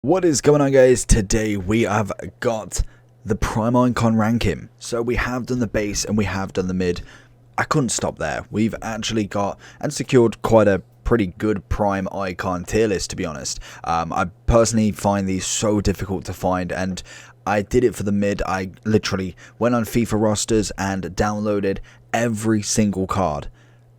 What is going on, guys? Today we have got the prime icon ranking. So we have done the base and we have done the mid. I couldn't stop there. We've actually got and secured quite a pretty good prime icon tier list, to be honest. I personally find these so difficult to find, and I did it for the mid. I literally went on FIFA rosters and downloaded every single card,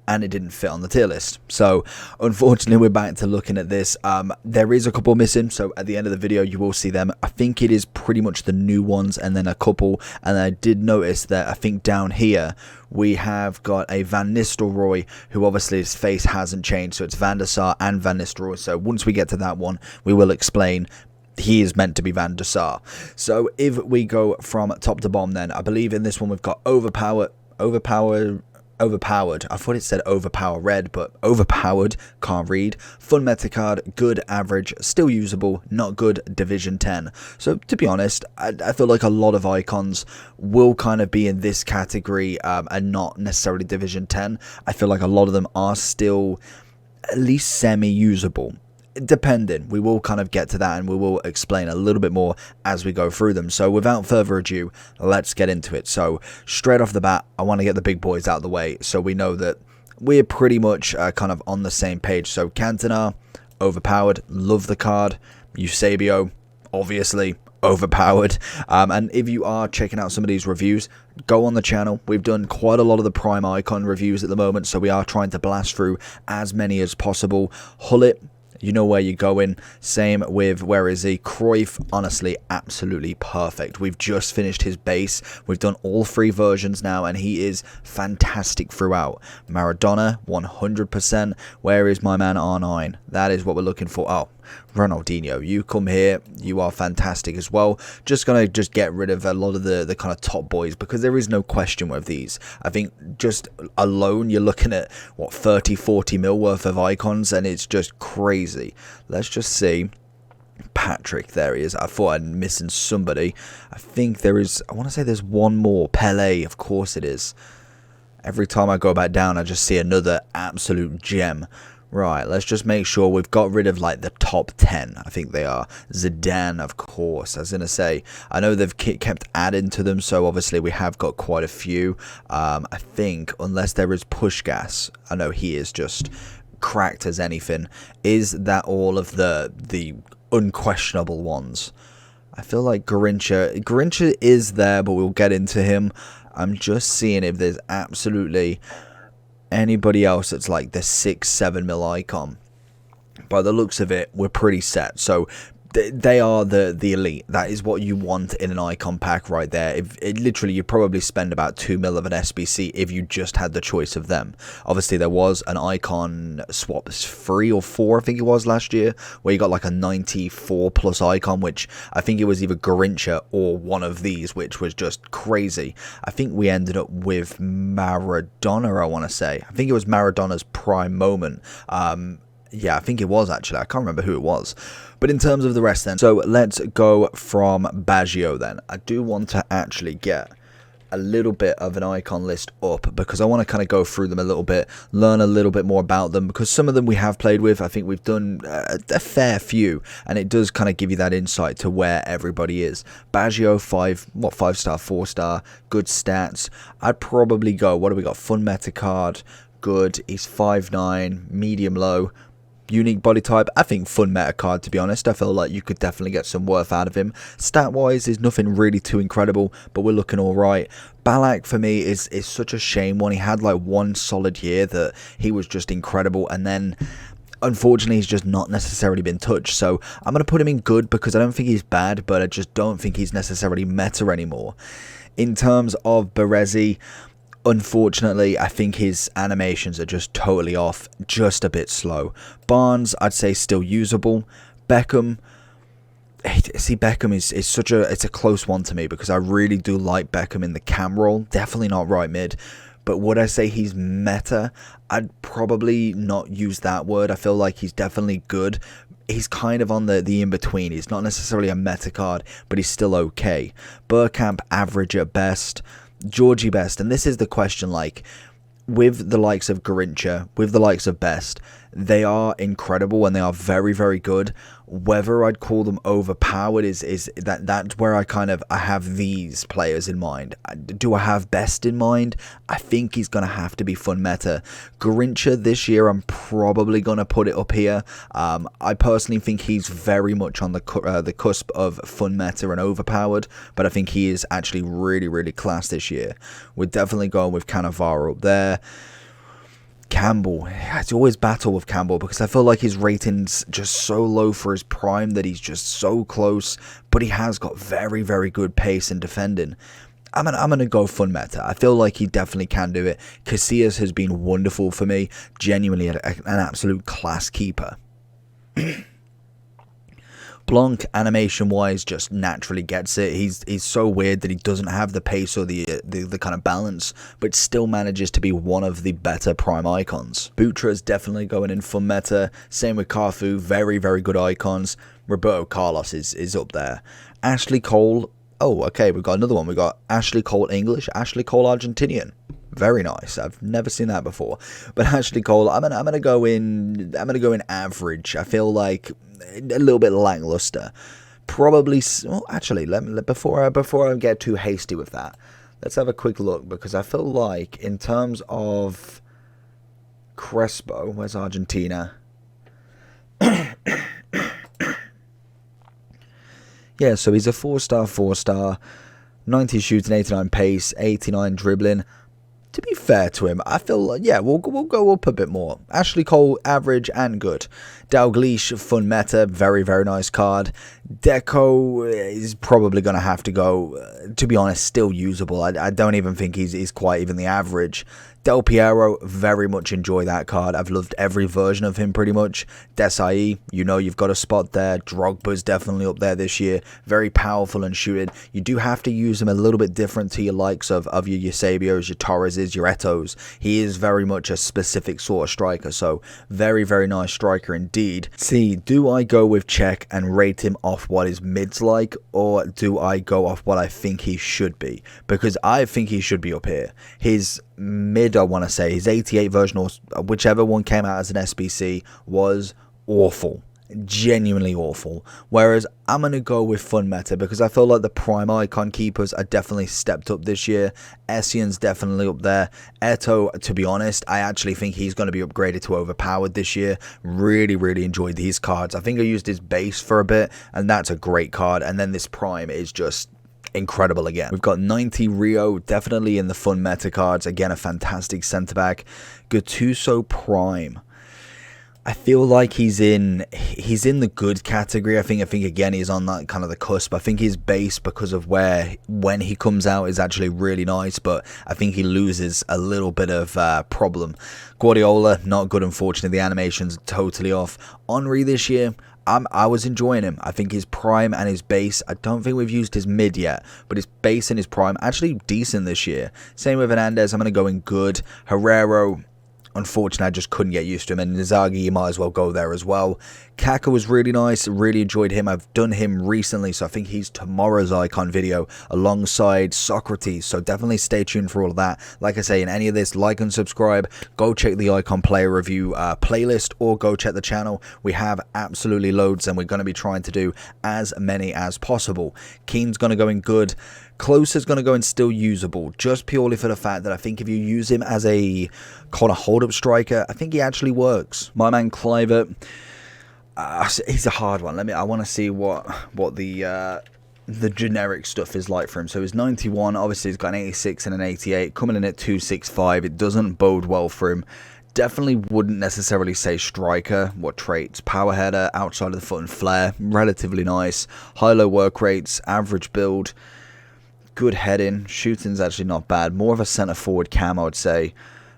and it didn't fit on the tier list. So unfortunately we're back to looking at this. There is a couple missing, so at the end of the video you will see them. I think it is pretty much the new ones and then a couple, and I did notice that I think down here we have got a Van Nistelrooy, who obviously his face hasn't changed, so it's Van der Sar and Van Nistelrooy. So once we get to that one we will explain he is meant to be Van der Sar. So if we go from top to bottom, then I believe in this one we've got overpowered, I thought it said overpower red, but overpowered, can't read. Fun meta card, good, average, still usable, not good, division 10. So to be honest, I feel like a lot of icons will kind of be in this category and not necessarily division 10. I feel like a lot of them are still at least semi-usable. Depending, we will kind of get to that and we will explain a little bit more as we go through them. So without further ado, let's get into it. So straight off the bat, I want to get the big boys out of the way so we know that we're pretty much kind of on the same page. So Cantona, overpowered, love the card. Eusebio, obviously overpowered. And if you are checking out some of these reviews, go on the channel. We've done quite a lot of the prime icon reviews at the moment, so we are trying to blast through as many as possible. Hullet, you know where you're going. Same with, where is he? Cruyff, honestly, absolutely perfect. We've just finished his base. We've done all 3 versions now, and he is fantastic throughout. Maradona, 100%. Where is my man R9? That is what we're looking for. Oh, Ronaldinho, you come here, you are fantastic as well. Just gonna get rid of a lot of the kind of top boys, because there is no question with these. I think just alone you're looking at what, 30-40 mil worth of icons, and it's just crazy. Let's just see. Patrick, there he is. I thought I'd missing somebody. I think there is, I want to say there's one more. Pele, of course it is. Every time I go back down I just see another absolute gem. Right, let's just make sure we've got rid of like the top 10. I think they are. Zidane, of course. I was going to say, I know they've kept adding to them, so obviously we have got quite a few. I think, unless there is Pushgas, I know he is just cracked as anything. Is that all of the unquestionable ones? I feel like Garincha is there, but we'll get into him. I'm just seeing if there's absolutely anybody else that's like the 6-7 mil icon. By the looks of it, we're pretty set. So they are the elite. That is what you want in an icon pack right there. If it literally, you probably spend about 2 mil of an SBC if you just had the choice of them. Obviously there was an icon swap 3 or 4, I think it was, last year, where you got like a 94 plus icon, which I think it was either Garincha or one of these, which was just crazy. I think we ended up with Maradona, I want to say. I think it was Maradona's prime moment. Yeah, I think it was actually. I can't remember who it was. But in terms of the rest then, so let's go from Baggio then. I do want to actually get a little bit of an icon list up, because I want to kind of go through them a little bit, learn a little bit more about them, because some of them we have played with. I think we've done a fair few, and it does kind of give you that insight to where everybody is. Baggio, 5-star, 4-star, good stats. I'd probably go, what do we got? Fun meta card, good. He's 5'9", medium low. Unique body type, I think fun meta card, to be honest. I feel like you could definitely get some worth out of him. Stat wise is nothing really too incredible, but we're looking alright. Ballack for me is such a shame one. He had like one solid year that he was just incredible, and then unfortunately he's just not necessarily been touched. So I'm going to put him in good, because I don't think he's bad, but I just don't think he's necessarily meta anymore. In terms of Baresi, unfortunately, I think his animations are just totally off, just a bit slow. Barnes, I'd say still usable. Beckham, see, Beckham is such a, it's a close one to me, because I really do like Beckham in the cam role. Definitely not right mid. But would I say he's meta? I'd probably not use that word. I feel like he's definitely good. He's kind of on the in-between. He's not necessarily a meta card, but he's still okay. Bergkamp, average at best. Georgie best, and this is the question, like, with the likes of Garincha, with the likes of Best, they are incredible and they are very, very good. Whether I'd call them overpowered is that's where I have these players in mind. Do I have best in mind? I think he's going to have to be fun meta. Grincha this year, I'm probably going to put it up here. I personally think he's very much on the cusp of fun meta and overpowered, but I think he is actually really class this year. We're definitely going with Cannavaro up there. Campbell, it's always battle with Campbell because I feel like his rating's just so low for his prime that he's just so close, but he has got very good pace and defending. I'm gonna go fun meta. I feel like he definitely can do it. Casillas has been wonderful for me, genuinely an absolute class keeper. Blanc, animation-wise, just naturally gets it. He's so weird that he doesn't have the pace or the kind of balance, but still manages to be one of the better prime icons. Butra's definitely going in fun meta. Same with Carfu, very good icons. Roberto Carlos is up there. Ashley Cole, oh, okay, we've got another one. We got Ashley Cole English, Ashley Cole Argentinian. Very nice. I've never seen that before. But Ashley Cole, I'm gonna go in average. I feel like a little bit lackluster. Probably. Well, actually, before I get too hasty with that, let's have a quick look because I feel like in terms of Crespo, where's Argentina? Yeah, so he's a 4-star, 90 shooting, 89 pace, 89 dribbling. To be fair to him, I feel like, yeah, we'll go up a bit more. Ashley Cole, average and good. Dalglish, fun meta, very nice card. Deco is probably going to have to go, to be honest, still usable. I don't even think he's quite even the average. Del Piero, very much enjoy that card. I've loved every version of him pretty much. Desai, you know you've got a spot there. Drogba's definitely up there this year. Very powerful and shooting. You do have to use him a little bit different to your likes of your Eusebios, your Torreses, your Etos. He is very much a specific sort of striker, so very nice striker indeed. See, do I go with Czech and rate him off what his mid's like, or do I go off what I think he should be? Because I think he should be up here. His mid, I want to say, his 88 version or whichever one came out as an SBC was awful. Genuinely awful. Whereas I'm going to go with fun meta because I feel like the prime icon keepers are definitely stepped up this year. Essie's definitely up there. Eto, to be honest, I actually think he's going to be upgraded to overpowered this year. Really enjoyed these cards. I think I used his base for a bit and that's a great card. And then this prime is just incredible again. We've got 90 Rio, definitely in the fun meta cards. Again, a fantastic centre-back. Gattuso Prime. I feel like he's in the good category. I think again he's on that kind of the cusp. I think his base, because of when he comes out, is actually really nice, but I think he loses a little bit of problem. Guardiola, not good, unfortunately. The animation's totally off. Henry this year, I was enjoying him. I think his prime and his base, I don't think we've used his mid yet, but his base and his prime, actually decent this year. Same with Hernandez, I'm going to go in good. Herrero, unfortunately, I just couldn't get used to him. And Inzaghi, you might as well go there as well. Kaka was really nice. Really enjoyed him. I've done him recently, so I think he's tomorrow's icon video alongside Socrates. So definitely stay tuned for all of that. Like I say, in any of this, like and subscribe. Go check the icon player review playlist, or go check the channel. We have absolutely loads, and we're going to be trying to do as many as possible. Keane's going to go in good. Close is going to go in still usable, just purely for the fact that I think if you use him as a kind of hold-up striker, I think he actually works. My man Clivert, he's a hard one. I want to see what the generic stuff is like for him. So he's 91, obviously he's got an 86 and an 88, coming in at 265. It doesn't bode well for him. Definitely wouldn't necessarily say striker. What traits? Power header, outside of the foot and flare, relatively nice. High-low work rates, average build. Good heading. Shooting's actually not bad. More of a centre forward cam, I would say.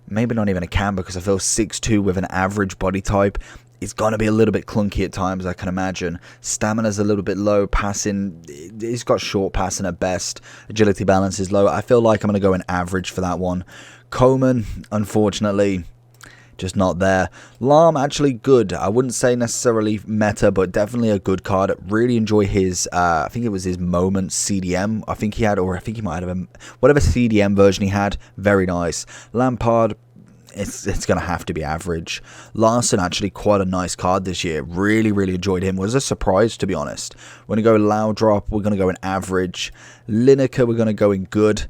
Maybe not even a cam, because I feel 6'2" with an average body type is going to be a little bit clunky at times, I can imagine. Stamina's a little bit low. Passing, he's got short passing at best. Agility balance is low. I feel like I'm going to go in average for that one. Coman, unfortunately, just not there. Lahm, actually good. I wouldn't say necessarily meta, but definitely a good card. Really enjoy his, I think it was his Moment CDM. I think he had, or I think he might have, whatever CDM version he had. Very nice. Lampard, it's going to have to be average. Larson, actually quite a nice card this year. Really enjoyed him. Was a surprise, to be honest. We're going to go Laudrup. We're going to go in average. Lineker, we're going to go in good.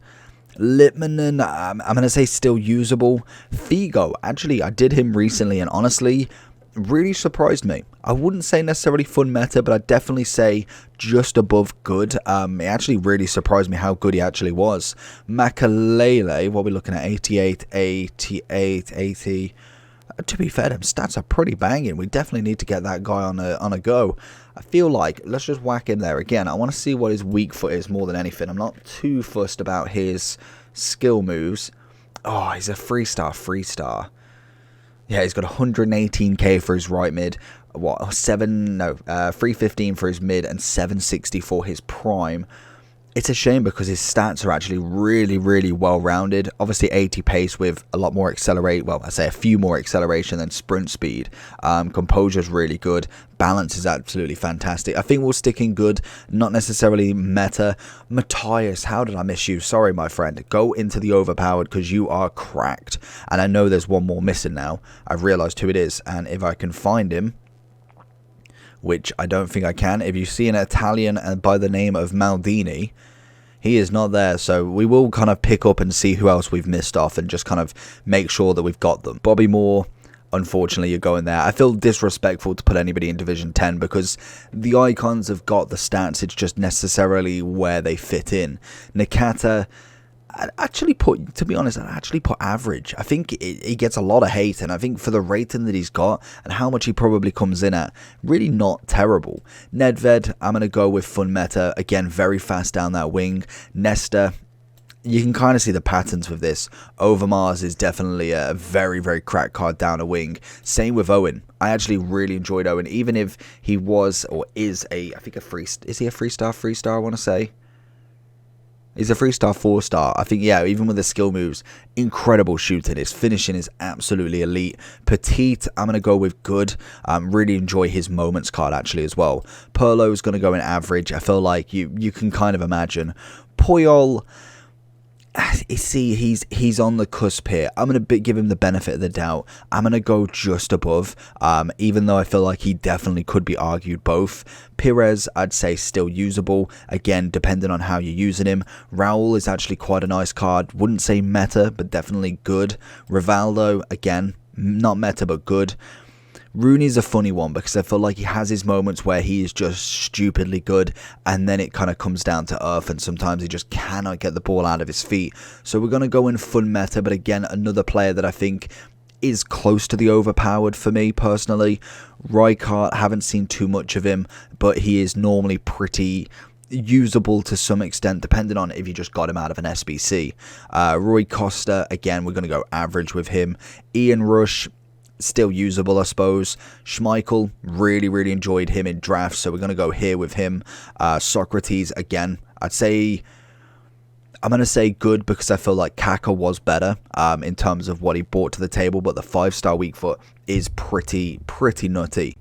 Litmanen, I'm going to say still usable. Figo, actually, I did him recently, and honestly, really surprised me. I wouldn't say necessarily fun meta, but I'd definitely say just above good. It actually really surprised me how good he actually was. Makalele, what are we looking at? 88, 88, 80. To be fair, them stats are pretty banging. We definitely need to get that guy on a go. I feel like, let's just whack in there again. I want to see what his weak foot is more than anything. I'm not too fussed about his skill moves. Oh, he's a 3-star. Yeah, he's got 118k for his right mid. 315 for his mid and 760 for his prime. It's a shame because his stats are actually really well-rounded. Obviously 80 pace with a lot more accelerate. Well, I say a few more acceleration than sprint speed. Composure's really good. Balance is absolutely fantastic. I think we'll stick in good, not necessarily meta. Matthias, how did I miss you? Sorry, my friend. Go into the overpowered because you are cracked. And I know there's one more missing now. I've realised who it is. And if I can find him, which I don't think I can. If you see an Italian by the name of Maldini, he is not there. So we will kind of pick up and see who else we've missed off and just kind of make sure that we've got them. Bobby Moore, unfortunately, you're going there. I feel disrespectful to put anybody in Division 10 because the icons have got the stats. It's just necessarily where they fit in. Nakata, I actually put, to be honest, I actually put average. I think he gets a lot of hate, and I think for the rating that he's got and how much he probably comes in at, really not terrible. Nedved, I'm going to go with fun meta. Again, very fast down that wing. Nesta, you can kind of see the patterns with this. Overmars is definitely a very cracked card down a wing. Same with Owen. I actually really enjoyed Owen, even if he was or is I think is he a 3-star? 3-star, I want to say. He's a 3-star, 4-star. I think, yeah, even with the skill moves, incredible shooting. His finishing is absolutely elite. Petite, I'm going to go with good. Really enjoy his moments card, actually, as well. Perlo's going to go in average. I feel like you can kind of imagine. Puyol, see, he's on the cusp here. I'm going to give him the benefit of the doubt. I'm going to go just above, even though I feel like he definitely could be argued both. Pires, I'd say still usable. Again, depending on how you're using him. Raul is actually quite a nice card. Wouldn't say meta, but definitely good. Rivaldo, again, not meta, but good. Rooney's a funny one because I feel like he has his moments where he is just stupidly good and then it kind of comes down to earth and sometimes he just cannot get the ball out of his feet. So we're going to go in fun meta, but again, another player that I think is close to the overpowered for me personally. Rijkaard, haven't seen too much of him, but he is normally pretty usable to some extent, depending on if you just got him out of an SBC. Rui Costa, again, we're going to go average with him. Ian Rush, still usable, I suppose. Schmeichel, really enjoyed him in drafts, so we're going to go here with him. Socrates, again, I'm going to say good because I feel like Kaka was better in terms of what he brought to the table, but the 5-star weak foot is pretty nutty.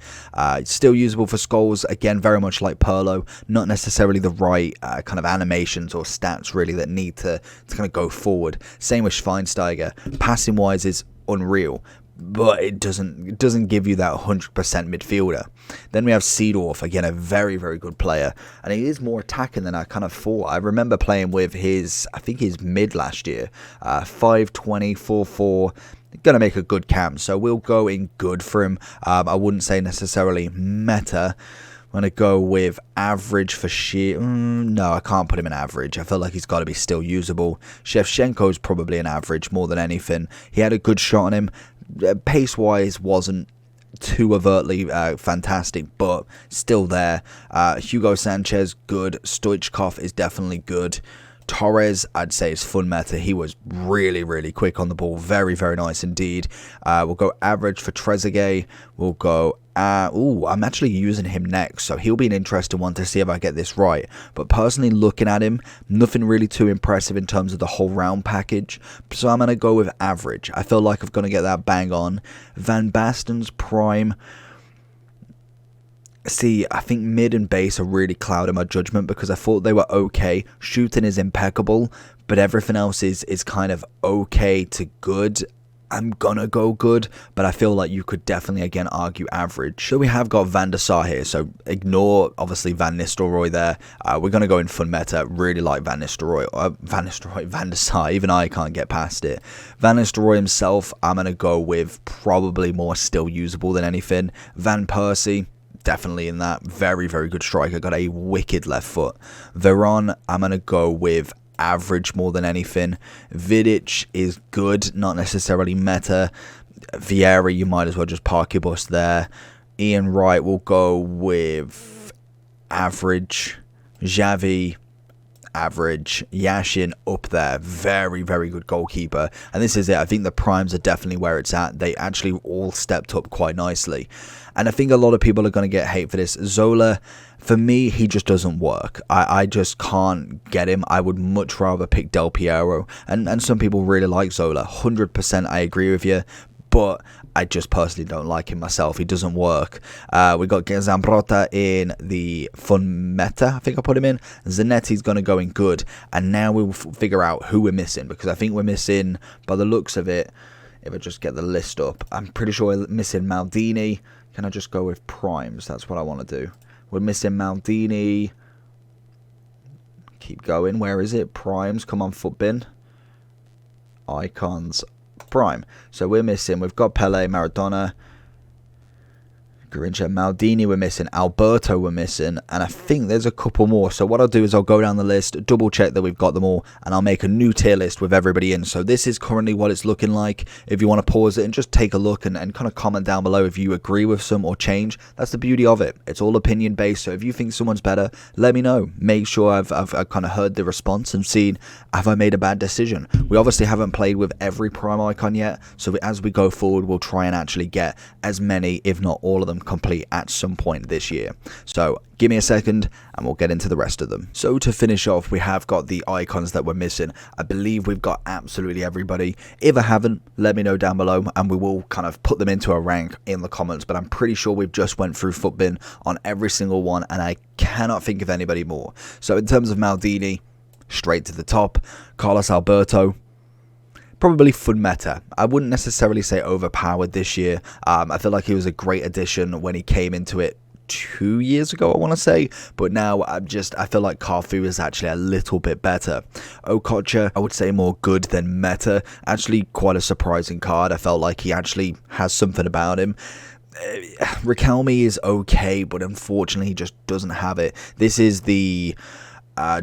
Still usable for Scholes, again, very much like Perlo, not necessarily the right kind of animations or stats really that need to kind of go forward. Same with Schweinsteiger. Passing wise is unreal, but it doesn't give you that 100% midfielder. Then we have Seedorf, again, a very good player, and he is more attacking than I kind of thought. I remember playing with I think his mid last year, 5'20", 4'4", gonna make a good cam, so we'll go in good for him. I wouldn't say necessarily meta. I'm going to go with average for sheer... no, I can't put him in average. I feel like he's got to be still usable. Shevchenko's probably an average more than anything. He had a good shot on him. Pace-wise wasn't too overtly fantastic, but still there. Hugo Sanchez, good. Stoichkov is definitely good. Torres, I'd say, is fun meta. He was really quick on the ball. Very nice indeed. We'll go average for Trezeguet. We'll go... I'm actually using him next, so he'll be an interesting one to see if I get this right. But personally, looking at him, nothing really too impressive in terms of the whole round package. So I'm going to go with average. I feel like I'm going to get that bang on. Van Basten's prime... See, I think mid and base are really clouding my judgment because I thought they were okay. Shooting is impeccable, but everything else is kind of okay to good. I'm gonna go good, but I feel like you could definitely again argue average. So we have got Van der Sar here, so ignore obviously Van Nistelrooy there. We're gonna go in fun meta. Really like Van der Sar. Even I can't get past it. Van Nistelrooy himself, I'm gonna go with probably more still usable than anything. Van Persie, definitely in that. Very, very good striker. Got a wicked left foot. Veron, I'm going to go with average more than anything. Vidic is good, not necessarily meta. Vieira, you might as well just park your bus there. Ian Wright will go with average. Xavi, average. Yashin up there, very, very good goalkeeper. And this is it. I think the primes are definitely where it's at. They actually all stepped up quite nicely. And I think a lot of people are going to get hate for this. Zola, for me, he just doesn't work. I just can't get him. I would much rather pick Del Piero. And some people really like Zola. 100% I agree with you. But I just personally don't like him myself. He doesn't work. We got Zambrota in the fun meta. I think I put him in. Zanetti's going to go in good. And now we'll figure out who we're missing. Because I think we're missing, by the looks of it, if I just get the list up, I'm pretty sure we're missing Maldini. Can I just go with primes? That's what I want to do. We're missing Maldini. Keep going. Where is it? Primes. Come on, footbin. Icons. Prime. So we're missing. We've got Pele, Maradona, Garincha, Maldini we're missing, Alberto we're missing, and I think there's a couple more. So what I'll do is I'll go down the list, double check that we've got them all, and I'll make a new tier list with everybody in. So this is currently what it's looking like. If you want to pause it and just take a look and kind of comment down below if you agree with some or change, that's the beauty of it. It's all opinion based, so if you think someone's better, let me know. Make sure I've kind of heard the response and seen, have I made a bad decision? We obviously haven't played with every prime icon yet, so as we go forward, we'll try and actually get as many, if not all of them, complete at some point this year. So give me a second and we'll get into the rest of them. So to finish off, we have got the icons that we're missing. I believe we've got absolutely everybody. If I haven't, let me know down below and we will kind of put them into a rank in the comments, but I'm pretty sure we've just went through Footbin on every single one and I cannot think of anybody more. So in terms of Maldini, straight to the top. Carlos Alberto, probably fun meta. I wouldn't necessarily say overpowered this year. I feel like he was a great addition when he came into it 2 years ago, I want to say, but now I feel like Carfu is actually a little bit better. Okocha, I would say more good than meta. Actually quite a surprising card. I felt like he actually has something about him. Riquelme is okay, but unfortunately he just doesn't have it. This is the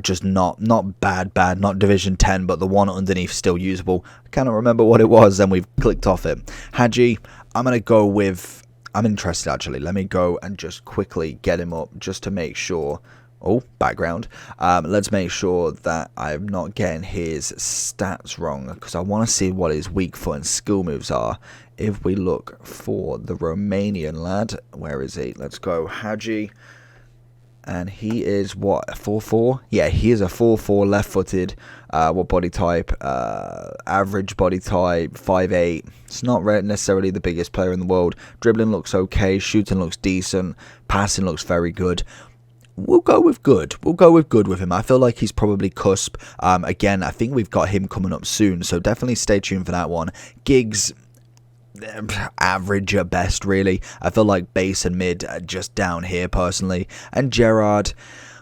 just not bad, not Division 10, but the one underneath still usable. I cannot remember what it was, and we've clicked off it. Hadji, I'm going to go with, I'm interested actually. Let me go and just quickly get him up just to make sure. Oh, background. Let's make sure that I'm not getting his stats wrong, because I want to see what his weak foot and skill moves are. If we look for the Romanian lad, where is he? Let's go, Hadji. And he is, what, a 4-4? Yeah, he is a 4-4 left-footed. What body type? Average body type, 5'8". It's not necessarily the biggest player in the world. Dribbling looks okay. Shooting looks decent. Passing looks very good. We'll go with good. We'll go with good with him. I feel like he's probably cusp. Again, I think we've got him coming up soon, so definitely stay tuned for that one. Giggs, average at best, really. I feel like base and mid are just down here personally. And Gerrard,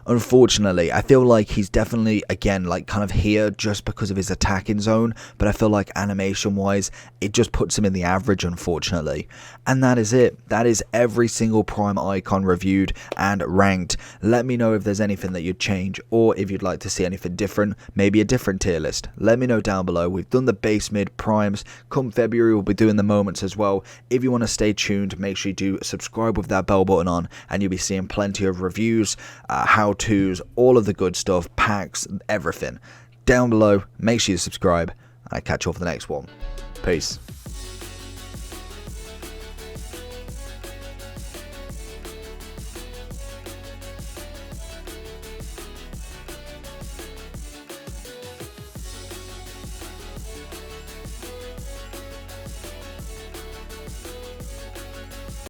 unfortunately, I feel like he's definitely, again, like kind of here just because of his attacking zone, but I feel like animation wise it just puts him in the average, unfortunately. And that is it. That is every single prime icon reviewed and ranked. Let me know if there's anything that you'd change, or if you'd like to see anything different, maybe a different tier list. Let me know down below. We've done the base, mid, primes. Come February we'll be doing the moments as well. If you want to stay tuned, make sure you do subscribe with that bell button on, and you'll be seeing plenty of reviews, how-tos, all of the good stuff, packs, everything down below. Make sure you subscribe, and I'll catch you all for the next one. Peace.